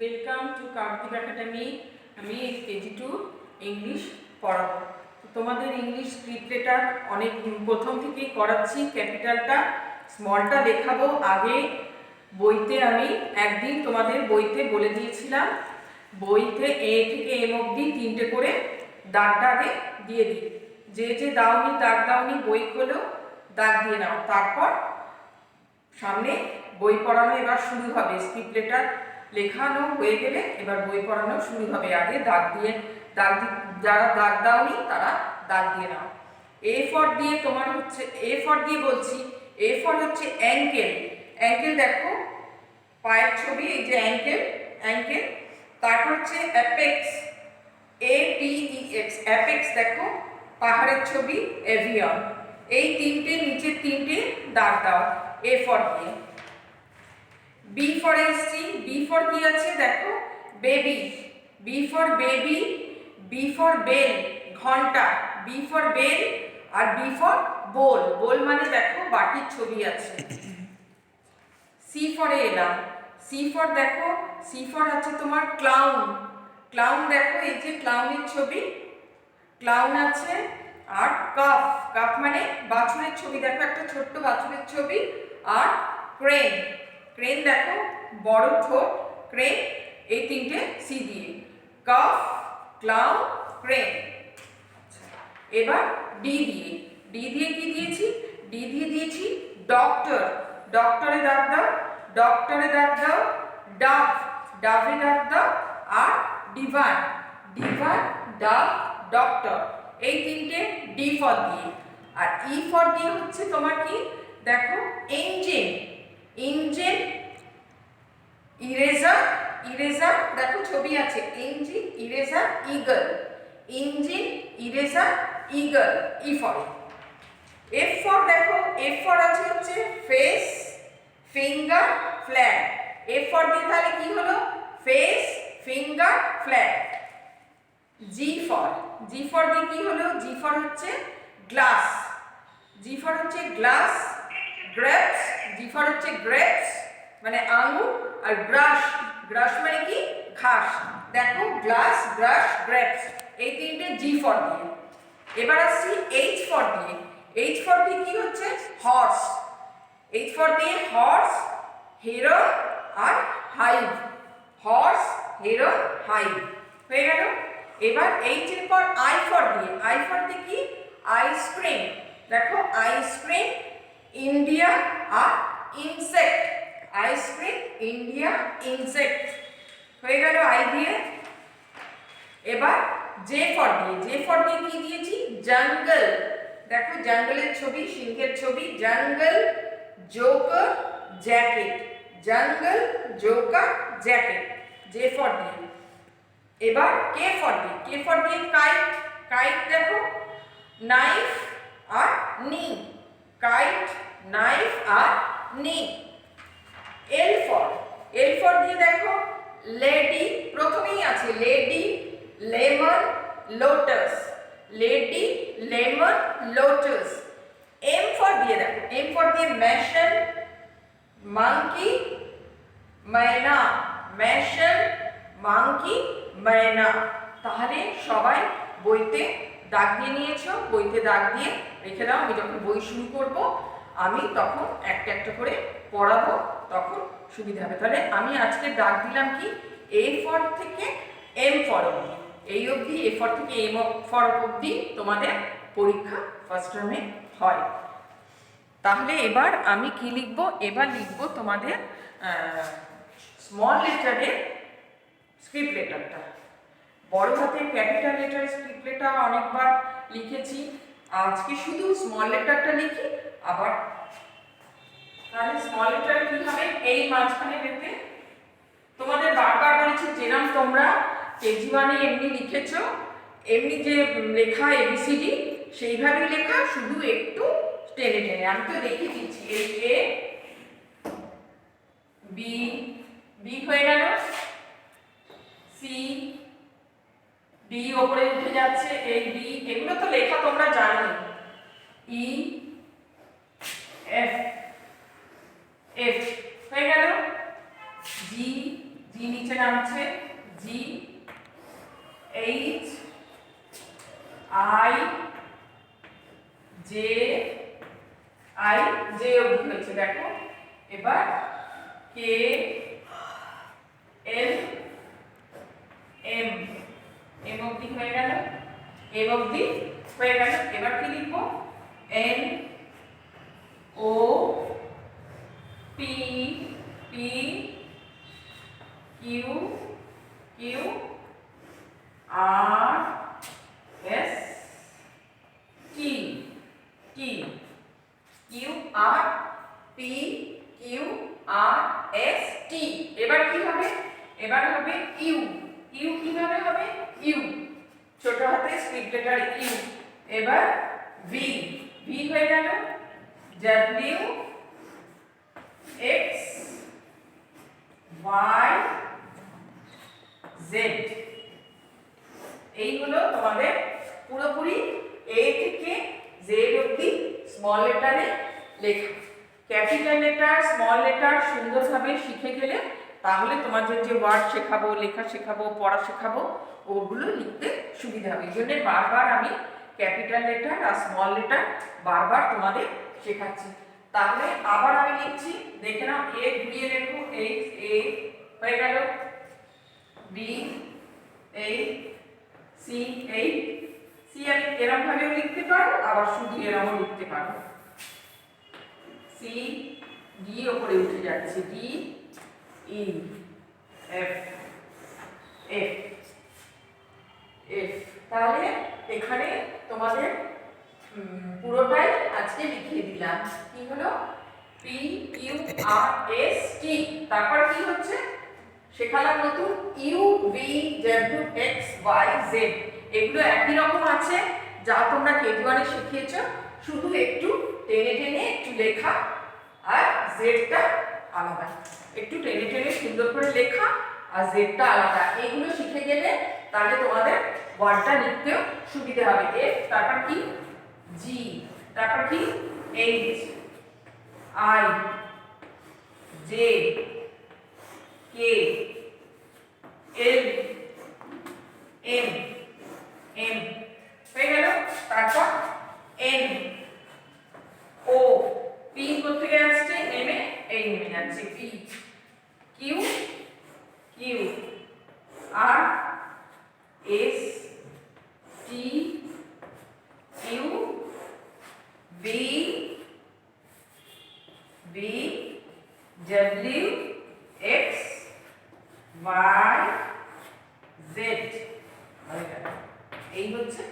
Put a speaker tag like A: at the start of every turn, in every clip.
A: Welcome to Kartik academy. আমি KG to English পড়াবো। তোমাদের ইংলিশ স্ক্রিপ্ট লেটার অনেক প্রথম থেকেই করাচ্ছি। ক্যাপিটালটা স্মলটা দেখাবো আগে। বইতে আমি একদিন তোমাদের বইতে বলে দিয়েছিলাম, বইতে এ থেকে এম অবধি 3টে করে দাগটা আগে দিয়ে দিই। যে দাওনি দাগ দাওনি বই খোলো, দাগ দিয়ে নাও। তারপর সামনে বই পড়ানো এবার শুরু হবে। স্ক্রিপ্ট লেটার লেখানো হয়ে গেলে এবার বই পড়ানো শুরু হবে। আগে যারা দাগ দাওনি তারা দাগ দিয়ে নাও। এ ফর দিয়ে তোমার হচ্ছে, এ ফর দিয়ে বলছি, এ ফর হচ্ছে অ্যাঙ্কেল। অ্যাঙ্কেল দেখো, পায়ের ছবি, এই যে অ্যাঙ্কেল, অ্যাঙ্কেল। তারপর হচ্ছে অ্যাপেক্স, APEX, অ্যাপেক্স দেখো, পাহাড়ের ছবি, এভিয়ন। এই তিনটে, নিচের তিনটে দাগ দাও এ ফর দিয়ে। বি ফর এসছি, বি ফর কি আছে দেখো, baby, B for baby, B for bell, ঘন্টা, বি ফর বেল, আর বি ফর বোল, বোল মানে দেখো বাটির ছবি আছে। সি ফরে এলাম, সি ফর দেখো, সি ফর আছে তোমার ক্লাউন, ক্লাউন দেখো, এই যে ক্লাউনের ছবি, ক্লাউন আছে। আর কাফ, কাফ মানে বাছুরের ছবি, দেখো একটা ছোট্ট বাছুরের ছবি। আর ক্রেন, ক্রেন দেখো বড় ঠোঁট, ক্রেন। এই তিনটে সি দিয়ে, কাফ, ক্লাউন, ক্রেন। এবার ডি দিয়ে, ডি দিয়ে কি দিয়েছি, ডি দিয়ে দিয়েছি ডক্টর, ডক্টরে দাগ দাও, ডক্টরে দাগ দাও। ডাভ, ডাভে দাগ দাও। আর ডিভান, ডিভান, ডাভ, ডক্টর। এই তিনটে ডি ফর দিয়ে। আর ই ফর দিয়ে হচ্ছে তোমার কি দেখো, ইঞ্জিন, ইঞ্জিন, ইরেজার, ইরেজার দেখো ছবি আছে, engine, eraser, eagle, engine, eraser, eagle, E for. F for দেখো, এফ ফর আছে হচ্ছে face, finger, flag. F for দিয়ে তাহলে কি হলো, face, finger, flag. G for, G for দিয়ে কি হলো, জি ফর হচ্ছে গ্লাস, জি ফর হচ্ছে গ্লাস, গ্রেপস, জি ফর হচ্ছে গ্রেপস মানে আঙুর। আর গ্রাস, গ্রাস মানে কি ঘাস। দেখো গ্লাস, গ্রাস, গ্রেপস, এই তিনটে জি ফর দিয়ে। এবার আসছি এইচ ফর দিয়ে, এইচ ফর দিয়ে কি হচ্ছে হর্স, এইচ ফর দিয়ে হর্স, হিরো আর হাইভ, হর্স, হিরো, হাইভ হয়ে গেল। এবার এইচ এর পর আই ফর দিয়ে, আই ফর দিয়ে কি আইসক্রিম, দেখো আইসক্রিম, ইন্ডিয়া আর ইনসেক্ট, আইসক্রিম, ইন্ডিয়া, ইনসেক্ট হয়ে গেল আই দিয়ে। এবার জে ফর দিয়ে, জে ফর দিয়ে কি দিয়েছি জঙ্গল, দেখো জঙ্গলের ছবি, সিংহের ছবি, জঙ্গল, জোকার, জ্যাকেট, জঙ্গল, জোকার, জ্যাকেট, জে ফর দিয়ে। এবার কে ফর দিয়ে, কে ফর দিয়ে কাইট, কাইট দেখো নাইফ আর নি, কাইট, নাইফ আর নি। এল ফর, এল ফর দিয়ে দেখো লেডি, প্রথমেই আছে lady, lemon, lotus, lady, lemon, lotus. M for দিয়ে দেখো, এম ফর দিয়ে ম্যাশন, মাঙ্কি, ময়না, ম্যাশন, মাঙ্কি, ময়না। তাহলে সবাই বইতে দাগ দিয়ে নিয়েছো, বইতে দাগ দিয়ে রেখে দাও। আমি যখন বই শুরু করব আমি তখন একটা একটা করে পড়াবো, তখন সুবিধা হবে। তাহলে আমি আজকে দাগ দিলাম কি এ ফর থেকে এম ফর অবধি, এই অবধি এ ফর থেকে এম ফর অবধি তোমাদের পরীক্ষা ফার্স্ট টার্মে হয়। তাহলে এবার আমি কি লিখব, এবার লিখব তোমাদের স্মল লেটারের স্ক্রিপ্ট লেটারটা। বড় হাতের ক্যাপিটাল লেটার স্ক্রিপ্ট লেটার অনেকবার লিখেছি, আজকে শুধু স্মল লেটারটা লিখি। আবার তাহলে স্মল লেটার কি হবে, এই মাঝখানে লিখতে তোমাদের বারবার বলেছি, যেরকম তোমরা কেজি ওয়ানে এমনি লিখেছো, এমনি যে লেখা এবিসিডি সেইভাবেই লেখা, শুধু একটু টেনে টেনে। আমি তো দেখিয়ে দিচ্ছি, এই এ বি, বি হয়ে গেল, সি, ডি ওপরে উঠে যাচ্ছে, এই ডি, এগুলো তো লেখা তোমরা জানো। ই, এফ, এফ হয়ে গেল, জি, জি জি নিচে নামছে, G H I J, I J অবধি হয়েছে দেখো। এবার কে এল এম, এম অবধি হয়ে গেল, এম অবধি হয়ে গেল। এবার কি লিখবো? N O P, P Q, Q R S T, T Q R P Q R S T. এবার কি হবে? এবার হবে ইউ, ইউ কিভাবে হবে? ইউ ছোট হাতে স্পিড লেটার ইউ। এবার ভি, ভি হয়ে গেল, ডাব্লিউ এক্স ওয়াই জেড। এই হলো তোমাদের পুরোপুরি এ থেকে জেড অবধি স্মল লেটারে লেখা। ক্যাপিটাল লেটার স্মল লেটার সুন্দরভাবে শিখে গেলে তাহলে তোমাদের যে ওয়ার্ড শেখাবো, লেখা শেখাবো, পড়া শেখাবো, ওগুলো লিখতে সুবিধা হবে। এই জন্য বারবার আমি ক্যাপিটাল লেটার আর স্মল লেটার বারবার তোমাদের শেখাচ্ছি। তাহলে আবার আমি লিখছি, দেখে নাও। এ ঘুরিয়ে লেখো, এইচ এ হয়ে গেল, বি এই, সি এই, সি আমি এরকম ভাবেও লিখতে পারো, আবার শুধু এরকমও লিখতে পারো। সি, ডি ওপরে উঠে যাচ্ছে, D E, F, F, F. তাহলে এখানে তোমাদের পুরোটাই আজকে লিখিয়ে দিলাম। কি হলো? P Q R S T. তারপর কি হচ্ছে? শেখালাম নতুন U V W X Y Z. এগুলো একই রকম আছে যা তোমরা কেজি ওয়ানে শিখিয়েছ, শুধু একটু টেনে টেনে একটু লেখা, আর জেডটা আলাদা। একটু টেনে টেনে সুন্দর করে লেখা আর জেডটা আলাদা। এগুলো শিখে গেলে তাহলে তোমাদের ওয়ার্ডটা লিখতেও সুবিধা হবে। এফ, তারপর কি? জি, তারপর কি? H I J K L M, M হয়ে গেল। তারপর এন ও, পি কোথেকে আসছে? নেমে, এই নেমে যাচ্ছে, P Q, Q R S T Q B, B W X Y Z. এই হচ্ছে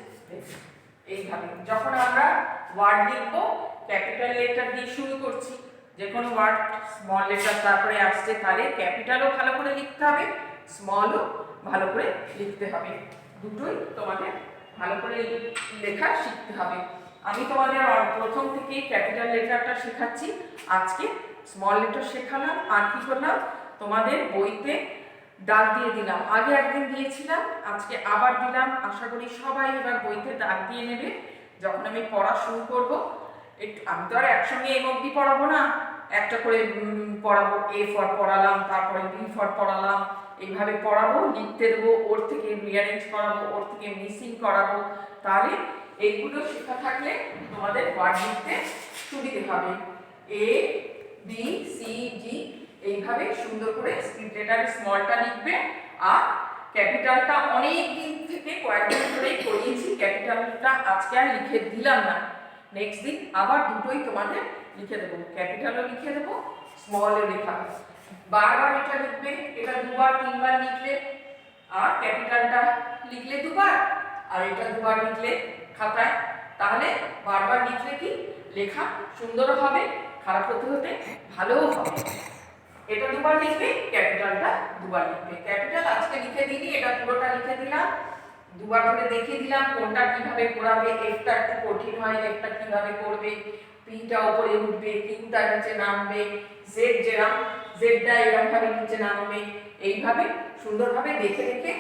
A: এইভাবে যখন আমরা ওয়ার্ড লিখবো ক্যাপিটাল লেটার দিয়ে শুরু করছি। যে কোনো ওয়ার্ড স্মল লেটার তারপরে আসছে, তাহলে ক্যাপিটালও ভালো করে লিখতে হবে, স্মলও ভালো করে লিখতে হবে। দুটোই তোমাদের ভালো করে লেখা শিখতে হবে। আমি তোমাদের প্রথম থেকেই ক্যাপিটাল লেটারটা শেখাচ্ছি, আজকে স্মল লেটার শেখালাম। আর কি করলাম? তোমাদের বইতে দাগ দিয়ে দিলাম। আগে একদিন দিয়েছিলাম, আজকে আবার দিলাম। আশা করি সবাই এবার বইতে দাগ দিয়ে নেবে যখন আমি পড়া শুরু করব। একটু আমি তো আর একসঙ্গে এম অবধি পড়াবো না, একটা করে পড়াবো। এ ফর পড়ালাম, তারপরে বি ফর পড়ালাম, এইভাবে পড়াবো, লিখতে দেবো, ওর থেকে রিঅ্যারেঞ্জ করাবো, ওর থেকে মিসিং করাবো। তাহলে এইগুলো শেখা থাকলে তোমাদের ওয়ার্ড লিখতে সুবিধে হবে। এ বি সি ডি এইভাবে সুন্দর করে স্পিড লেটার স্মলটা লিখবে। আর ক্যাপিটালটা অনেক দিন থেকে কয়েকদিন ধরেই করিয়েছি, ক্যাপিটালটা আজকে আর লিখে দিলাম না। নেক্সট দিন আবার দুটোই তোমাদের লিখে দেবো, ক্যাপিটালও লিখে দেবো, স্মলও লেখা। বারবার এটা লিখবে, এটা দুবার তিনবার লিখলে, আর ক্যাপিটালটা লিখলে দুবার, আর এটা দুবার লিখলে খাতায়। তাহলে বারবার লিখলে কি লেখা সুন্দর হবে, খারাপ হতে হতে ভালোও হবে। এটা দুবার লিখবে, ক্যাপিটালটা দুবার লিখবে। ক্যাপিটাল আজকে লিখে দিলি, এটা পুরোটা লিখে দিলাম, দুবার করে দেখিয়ে দিলাম কোনটা কিভাবে পড়াবে। এফটা একটু কঠিন হয়, এফটা কিভাবে করবে, পিটা উপরে উঠবে, কিউটা নিচে নামবে, জেড যেরকম জেডটা এরকম ভাবে নিচে নামবে। এইভাবে সুন্দরভাবে দেখে দেখে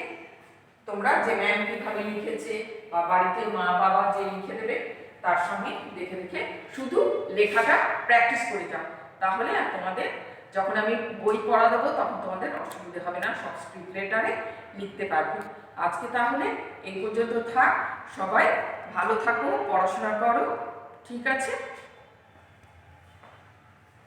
A: তোমরা যে ম্যাম কিভাবে লিখেছে বা বাড়িতে মা বাবা যে লিখে দেবে তার সঙ্গে দেখে দেখে শুধু লেখাটা প্র্যাকটিস করে যাও, তাহলে আর তোমাদের যখন আমি বই পড়া দেবো তখন তোমাদের অসুবিধে হবে না, সব স্ক্রিপ্ট লেটারে লিখতে পারবে। আজকে তাহলে এই পর্যন্ত থাক, সবাই ভালো থাকো, পড়াশোনা করো, ঠিক আছে।